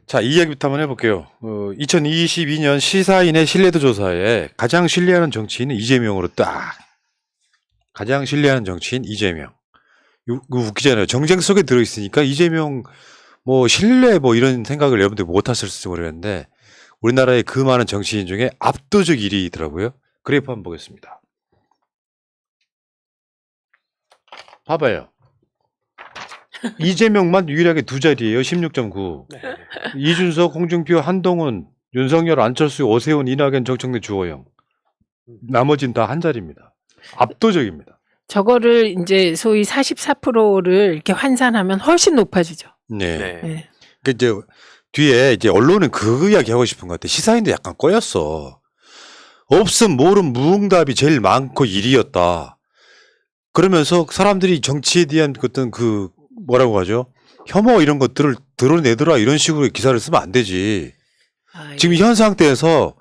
자, 이 이야기부터 한번 해볼게요. 2022년 시사인의 신뢰도 조사에 가장 신뢰하는 정치인은 이재명으로 딱. 가장 신뢰하는 정치인 이재명. 이거 웃기잖아요. 정쟁 속에 들어있으니까 이재명 뭐 신뢰 뭐 이런 생각을 여러분들 못 하실지 모르겠는데 우리나라의 그 많은 정치인 중에 압도적 1위더라고요. 그래프 한번 보겠습니다. 봐봐요. 이재명만 유일하게 두 자리예요. 16.9. 네. 이준석, 홍준표, 한동훈, 윤석열, 안철수, 오세훈, 이낙연, 정청래, 주호영. 나머지는 다 한 자리입니다. 압도적입니다. 저거를 이제 소위 44%를 이렇게 환산하면 훨씬 높아지죠. 네. 네. 네. 그 이제 뒤에 이제 언론은 그 이야기 하고 싶은 것 같아. 시사인도 약간 꼬였어. 없음 모름 무응답이 제일 많고 1위였다. 그러면서 사람들이 정치에 대한 어떤 그 뭐라고 하죠? 혐오 이런 것들을 드러내더라 이런 식으로 기사를 쓰면 안 되지. 지금 현 상태에서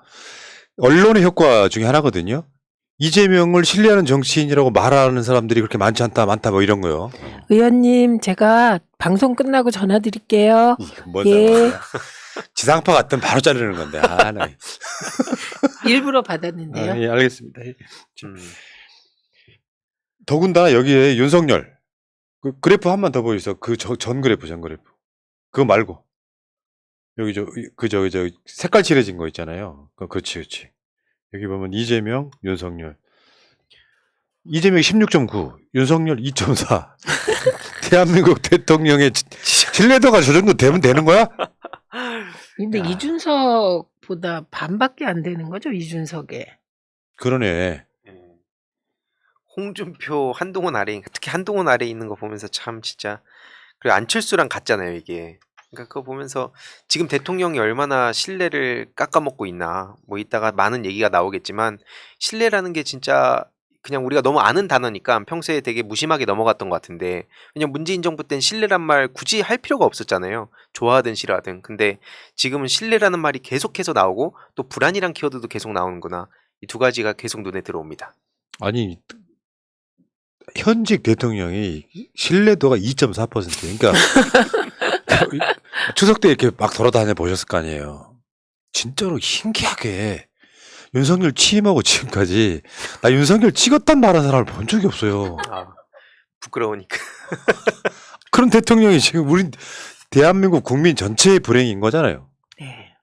언론의 효과 중에 하나거든요. 이재명을 신뢰하는 정치인이라고 말하는 사람들이 그렇게 많지 않다, 많다 뭐 이런 거요. 의원님 제가 방송 끝나고 전화 드릴게요. 뭔 예. 상관이야. 지상파 같으면 바로 자르는 건데. 아, 나. 일부러 받았는데요. 예, 알겠습니다. 음. 더군다나 여기에 윤석열 그 그래프 한 번 더 보여주세요. 그 전 그래프. 그거 말고 여기 저 색깔 칠해진 거 있잖아요. 그렇지. 여기 보면 이재명, 윤석열. 이재명이 16.9, 윤석열 2.4. 대한민국 대통령의 신뢰도가 저 정도 되면 되는 거야? 근데 야. 이준석보다 반밖에 안 되는 거죠, 이준석에. 그러네. 홍준표, 한동훈 아래, 특히 한동훈 아래 있는 거 보면서 참 진짜 그리고 안철수랑 같잖아요 이게. 그러니까 그거 보면서 지금 대통령이 얼마나 신뢰를 깎아먹고 있나. 뭐 이따가 많은 얘기가 나오겠지만 신뢰라는 게 진짜 그냥 우리가 너무 아는 단어니까 평소에 되게 무심하게 넘어갔던 것 같은데 그냥 문재인 정부 땐 신뢰란 말 굳이 할 필요가 없었잖아요. 좋아하든 싫어하든. 근데 지금은 신뢰라는 말이 계속해서 나오고 또 불안이란 키워드도 계속 나오는구나. 이 두 가지가 계속 눈에 들어옵니다. 아니 현직 대통령이 신뢰도가 2.4%. 그러니까 추석 때 이렇게 막 돌아다녀 보셨을 거 아니에요. 진짜로 신기하게 윤석열 취임하고 지금까지 나 윤석열 찍었단 말하는 사람을 본 적이 없어요. 아, 부끄러우니까. 그런 대통령이 지금 우리 대한민국 국민 전체의 불행인 거잖아요. 네.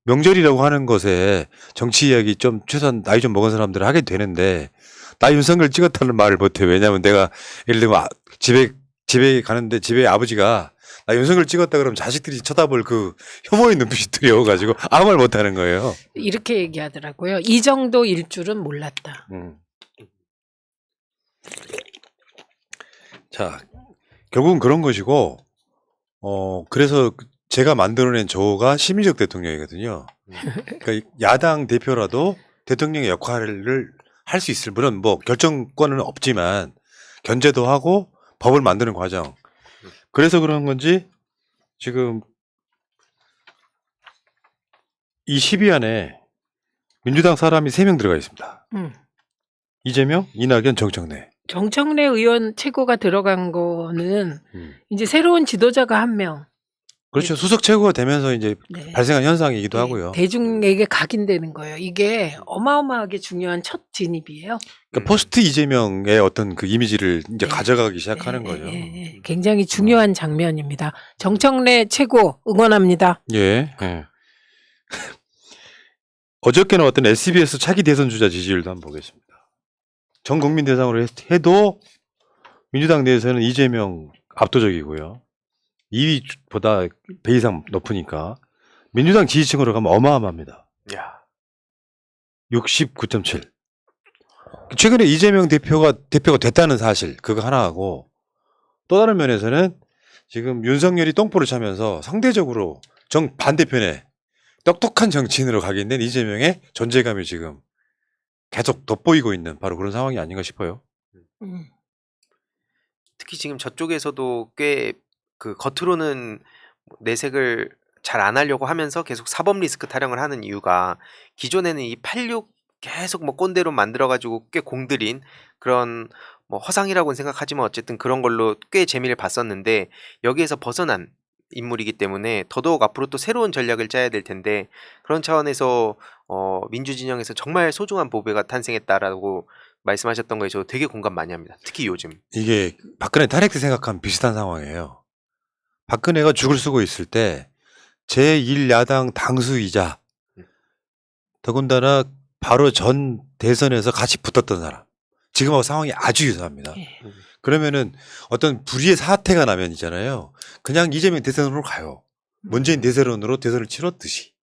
명절이라고 하는 것에 정치 이야기 좀 최소한 나이 좀 먹은 사람들은 하게 되는데 나 윤석열 찍었다는 말을 못해. 왜냐면 내가 예를 들면 집에 가는데 집에 아버지가 나 윤석열 찍었다 그러면 자식들이 쳐다볼 그 혐오의 눈빛이 두려워가지고 아무 말 못하는 거예요. 이렇게 얘기하더라고요. 이 정도일 줄은 몰랐다. 자, 결국은 그런 것이고, 그래서 제가 만들어낸 조가 심리적 대통령이거든요. 그러니까 야당 대표라도 대통령의 역할을 할 수 있을, 물론 뭐 결정권은 없지만 견제도 하고 법을 만드는 과정. 그래서 그런 건지 지금 이 10위 안에 민주당 사람이 3명 들어가 있습니다. 이재명, 이낙연, 정청래. 정청래 의원 최고가 들어간 거는 이제 새로운 지도자가 한 명. 그렇죠. 수석 최고가 되면서 이제 네. 발생한 현상이기도 하고요. 대중에게 각인되는 거예요. 이게 어마어마하게 중요한 첫 진입이에요. 그러니까 포스트 이재명의 어떤 그 이미지를 이제 네. 가져가기 시작하는 네, 거죠. 네. 굉장히 중요한 장면입니다. 정청래 최고 응원합니다. 예. 예. 어저께 나왔던 SBS 차기 대선 주자 지지율도 한번 보겠습니다. 전 국민 대상으로 해도 민주당 내에서는 이재명 압도적이고요. 2위보다 배 이상 높으니까 민주당 지지층으로 가면 어마어마합니다. 야. 69.7. 최근에 이재명 대표가 됐다는 사실 그거 하나 하고 또 다른 면에서는 지금 윤석열이 똥볼을 차면서 상대적으로 정 반대편에 똑똑한 정치인으로 각인된 이재명의 존재감이 지금 계속 돋보이고 있는 바로 그런 상황이 아닌가 싶어요. 특히 지금 저쪽에서도 꽤 그 겉으로는 내색을 잘 안 하려고 하면서 계속 사법 리스크 타령을 하는 이유가 기존에는 이 86 계속 뭐 꼰대로 만들어가지고 꽤 공들인 그런 뭐 허상이라고는 생각하지만 어쨌든 그런 걸로 꽤 재미를 봤었는데 여기에서 벗어난 인물이기 때문에 더더욱 앞으로 또 새로운 전략을 짜야 될 텐데 그런 차원에서 민주 진영에서 정말 소중한 보배가 탄생했다라고 말씀하셨던 거에 저 되게 공감 많이 합니다. 특히 요즘. 이게 박근혜 탄핵 때 생각하면 비슷한 상황이에요. 박근혜가 죽을 쓰고 있을 때 제1야당 당수이자 더군다나 바로 전 대선에서 같이 붙었던 사람. 지금하고 상황이 아주 유사합니다. 예. 그러면은 어떤 불의의 사태가 나면 있잖아요. 그냥 이재명 대선으로 가요. 문재인 대선으로 대선을 치렀듯이.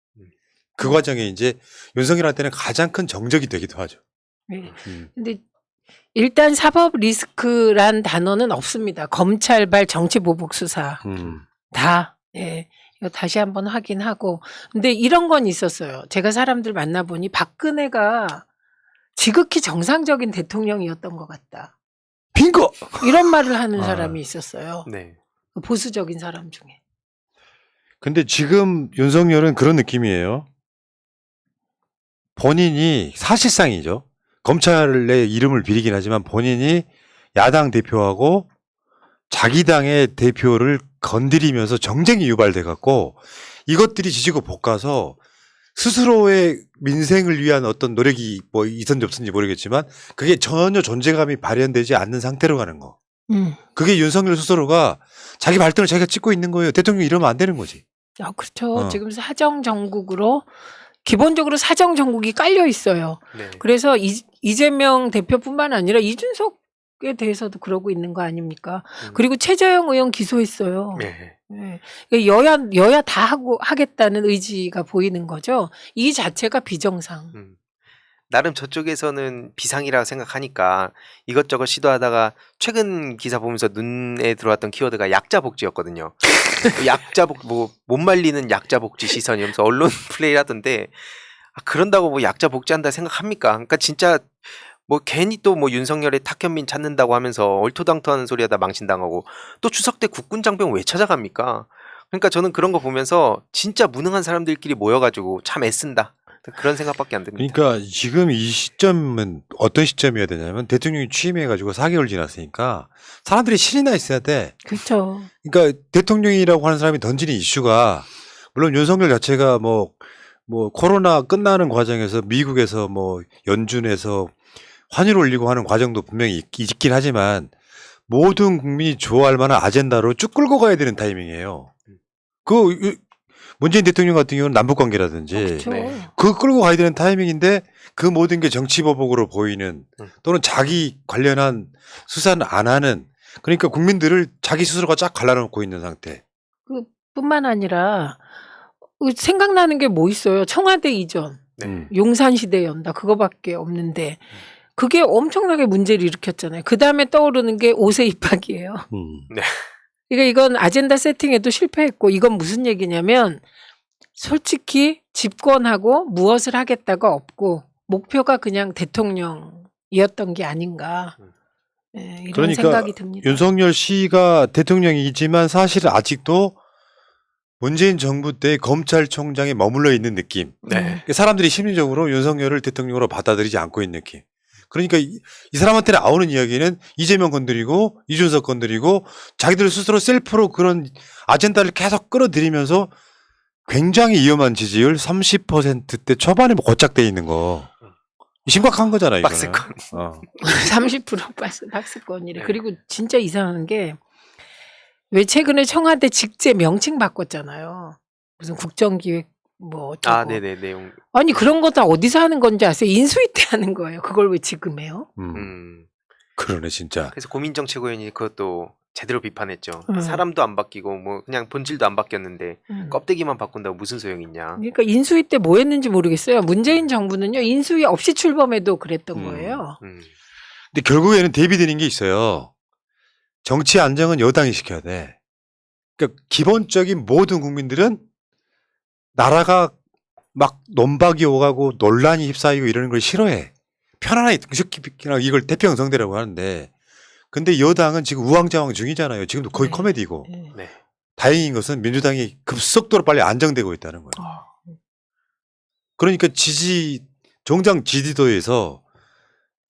그 과정에 이제 윤석열한테는 가장 큰 정적이 되기도 하죠. 예. 근데 일단 사법 리스크란 단어는 없습니다. 검찰발 정치보복 수사 다. 예. 이거 다시 한번 확인하고. 근데 이런 건 있었어요. 제가 사람들 만나보니 박근혜가 지극히 정상적인 대통령이었던 것 같다. 빙고! 이런 말을 하는 아. 사람이 있었어요. 네. 보수적인 사람 중에. 근데 지금 윤석열은 그런 느낌이에요. 본인이 사실상이죠. 검찰의 이름을 비리긴 하지만 본인이 야당 대표하고 자기 당의 대표를 건드리면서 정쟁이 유발돼 갖고 이것들이 지지고 볶아서 스스로의 민생을 위한 어떤 노력이 뭐 있었는지 없었는지 모르겠지만 그게 전혀 존재감이 발현되지 않는 상태로 가는 거. 그게 윤석열 스스로가 자기 발등을 자기가 찍고 있는 거예요. 대통령이 이러면 안 되는 거지. 아, 그렇죠. 지금 사정정국으로 기본적으로 사정정국이 깔려 있어요. 네. 그래서 이재명 대표뿐만 아니라 이준석에 대해서도 그러고 있는 거 아닙니까? 그리고 최재형 의원 기소했어요. 네. 네. 여야 다 하겠다는 의지가 보이는 거죠. 이 자체가 비정상. 나름 저쪽에서는 비상이라고 생각하니까 이것저것 시도하다가 최근 기사 보면서 눈에 들어왔던 키워드가 약자복지였거든요. 약자복 뭐 못 말리는 약자복지 시선이면서 언론 플레이를 하던데 그런다고 뭐 약자복지한다 생각합니까? 그러니까 진짜 뭐 괜히 또 뭐 윤석열의 탁현민 찾는다고 하면서 얼토당토하는 소리하다 망신당하고 또 추석 때 국군 장병 왜 찾아갑니까? 그러니까 저는 그런 거 보면서 진짜 무능한 사람들끼리 모여가지고 참 애쓴다. 그런 생각밖에 안 듭니다. 그러니까 지금 이 시점은 어떤 시점이어야 되냐면 대통령이 취임해가지고 4개월 지났으니까 사람들이 신이 나 있어야 돼. 그렇죠. 그러니까 대통령이라고 하는 사람이 던지는 이슈가 물론 윤석열 자체가 뭐 코로나 끝나는 과정에서 미국에서 뭐 연준에서 환율 올리고 하는 과정도 분명히 있긴 하지만 모든 국민이 좋아할 만한 아젠다로 쭉 끌고 가야 되는 타이밍이에요. 문재인 대통령 같은 경우는 남북관계라든지 그렇죠. 네. 그 끌고 가야 되는 타이밍인데 그 모든 게 정치보복으로 보이는 또는 자기 관련한 수사는 안 하는 그러니까 국민들을 자기 스스로가 쫙 갈라놓고 있는 상태. 뿐만 아니라 생각나는 게 뭐 있어요. 청와대 이전, 용산시대 연다 그거밖에 없는데 그게 엄청나게 문제를 일으켰잖아요. 그 다음에 떠오르는 게 5세 입학이에요. 네. 그러니까 이건 아젠다 세팅에도 실패했고 이건 무슨 얘기냐면 솔직히 집권하고 무엇을 하겠다가 없고 목표가 그냥 대통령이었던 게 아닌가 이런 그러니까 생각이 듭니다. 윤석열 씨가 대통령이지만 사실 아직도 문재인 정부 때 검찰총장에 머물러 있는 느낌. 네. 사람들이 심리적으로 윤석열을 대통령으로 받아들이지 않고 있는 느낌. 그러니까 이 사람한테 나오는 이야기는 이재명 건드리고 이준석 건드리고 자기들 스스로 셀프로 그런 아젠다를 계속 끌어들이면서 굉장히 위험한 지지율 30%대 초반에 고착돼 있는 거. 심각한 거잖아요. 이거는. 박스권. 30% 박스권이래. 그리고 진짜 이상한 게 왜 최근에 청와대 직제 명칭 바꿨잖아요. 무슨 국정기획 뭐 어쩌고. 아, 네네 내용. 아니 그런 거 다 어디서 하는 건지 아세요? 인수위 때 하는 거예요. 그걸 왜 지금 해요? 그러네 진짜. 그래서 고민정 최고위원이 그것도 제대로 비판했죠. 사람도 안 바뀌고 뭐 그냥 본질도 안 바뀌었는데 껍데기만 바꾼다고 무슨 소용이 있냐. 그러니까 인수위 때 뭐 했는지 모르겠어요. 문재인 정부는요. 인수위 없이 출범해도 그랬던 거예요. 근데 결국에는 대비되는 게 있어요. 정치 안정은 여당이 시켜야 돼. 그러니까 기본적인 모든 국민들은 나라가 막 논박이 오가고 논란이 휩싸이고 이러는 걸 싫어해. 편안하게 등식기나 이걸 태평성대라고 하는데 근데 여당은 지금 우왕좌왕 중이잖아요. 지금도 거의 네. 코미디고. 네. 다행인 것은 민주당이 급속도로 빨리 안정되고 있다는 거예요. 그러니까 정당 지지도에서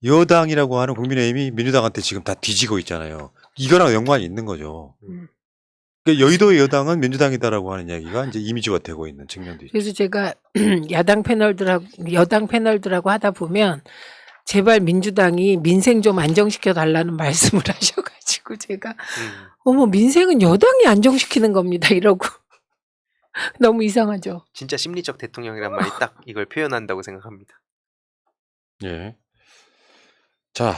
여당이라고 하는 국민의힘이 민주당한테 지금 다 뒤지고 있잖아요. 이거랑 연관이 있는 거죠. 그 여의도의 여당은 민주당이다라고 하는 이야기가 이제 이미지화 되고 있는 측면도 있죠. 그래서 제가 여당 패널들하고 하다 보면 제발 민주당이 민생 좀 안정시켜 달라는 말씀을 하셔가지고 제가 어머 민생은 여당이 안정시키는 겁니다 이러고 너무 이상하죠. 진짜 심리적 대통령이란 말이 딱 이걸 표현한다고 생각합니다. 예. 자,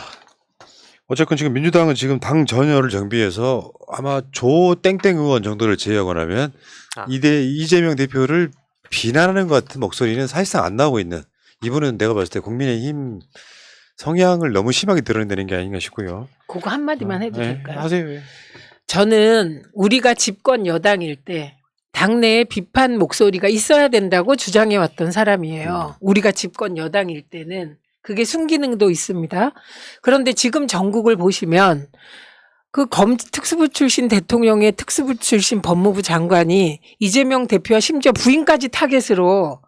어쨌건 지금 민주당은 지금 당 전열을 정비해서 아마 조 땡땡 의원 정도를 제외하고 나면 아. 이재명 대표를 비난하는 것 같은 목소리는 사실상 안 나오고 있는, 이분은 내가 봤을 때 국민의힘 성향을 너무 심하게 드러내는 게 아닌가 싶고요. 그거 한마디만 해도 네, 될까요? 하세요. 예. 저는 우리가 집권 여당일 때 당내에 비판 목소리가 있어야 된다고 주장해왔던 사람이에요. 우리가 집권 여당일 때는 그게 순기능도 있습니다. 그런데 지금 전국을 보시면 그 특수부 출신 대통령의 특수부 출신 법무부 장관이 이재명 대표와 심지어 부인까지 타겟으로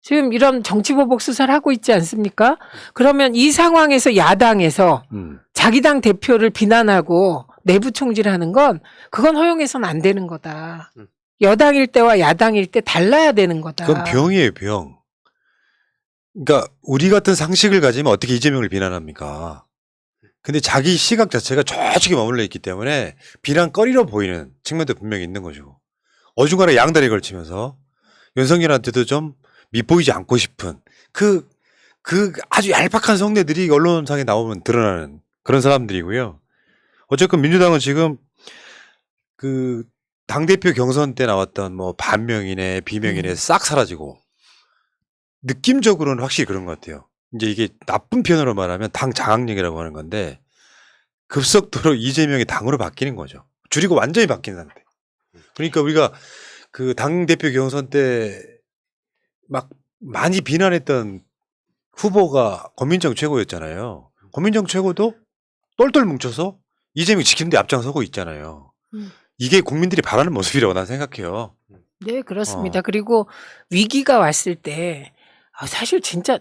지금 이런 정치보복 수사를 하고 있지 않습니까? 그러면 이 상황에서 야당에서 자기 당 대표를 비난하고 내부 총질하는 건 그건 허용해서는 안 되는 거다. 여당일 때와 야당일 때 달라야 되는 거다. 그건 병이에요, 병. 그러니까 우리 같은 상식을 가지면 어떻게 이재명을 비난합니까? 근데 자기 시각 자체가 저쪽에 머물러 있기 때문에 비난거리로 보이는 측면도 분명히 있는 것이고, 어중간한 양다리 걸치면서 윤석열한테도 좀 밉보이지 않고 싶은 그 아주 얄팍한 속내들이 언론상에 나오면 드러나는 그런 사람들이고요. 어쨌건 민주당은 지금 그 당대표 경선 때 나왔던 뭐 반명이네 비명이네 싹 사라지고, 느낌적으로는 확실히 그런 것 같아요. 이제 이게 나쁜 표현으로 말하면 당 장악력이라고 하는 건데, 급속도로 이재명이 당으로 바뀌는 거죠. 줄이고 완전히 바뀌는 상태. 그러니까 우리가 그 당대표 경선 때 막 많이 비난했던 후보가 권민정 최고였잖아요. 권민정 최고도 똘똘 뭉쳐서 이재명 지키는 데 앞장서고 있잖아요. 이게 국민들이 바라는 모습이라고 난 생각해요. 네, 그렇습니다. 그리고 위기가 왔을 때 사실 진짜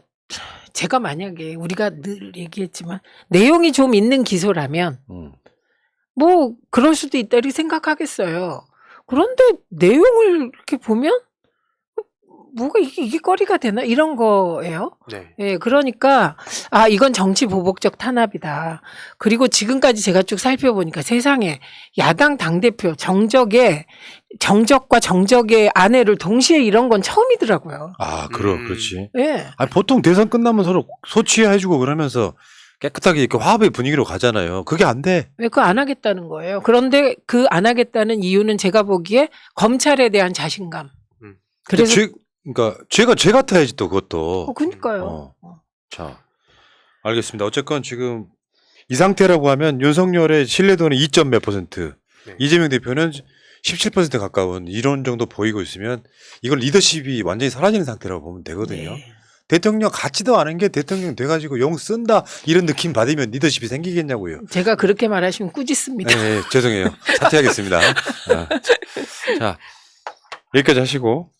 제가 만약에 우리가 늘 얘기했지만 내용이 좀 있는 기소라면 뭐 그럴 수도 있다 이렇게 생각하겠어요. 그런데 내용을 이렇게 보면 뭐가 이게 거리가 되나 이런 거예요. 네. 예, 그러니까 이건 정치 보복적 탄압이다. 그리고 지금까지 제가 쭉 살펴보니까 세상에 야당 당대표 정적과 정적의 아내를 동시에 이런 건 처음이더라고요. 그렇지. 예. 아니, 보통 대선 끝나면 서로 소취해주고 그러면서 깨끗하게 이렇게 화합의 분위기로 가잖아요. 그게 안 돼. 왜 그거 안 하겠다는 거예요. 그런데 그 안 하겠다는 이유는 제가 보기에 검찰에 대한 자신감. 그래서 그러니까 죄 같아야지 또 그것도. 그러니까요. 자, 알겠습니다. 어쨌건 지금 이 상태라고 하면 윤석열의 신뢰도는 2점 몇 %, 네. 이재명 대표는 17% 가까운 이런 정도 보이고 있으면 이걸 리더십이 완전히 사라지는 상태라고 보면 되거든요. 네. 대통령 같지도 않은 게 대통령 돼가지고 용 쓴다 이런 느낌 받으면 리더십이 생기겠냐고요. 제가 그렇게 말하시면 꾸짖습니다. 네, 죄송해요. 사퇴하겠습니다. 자, 여기까지 하시고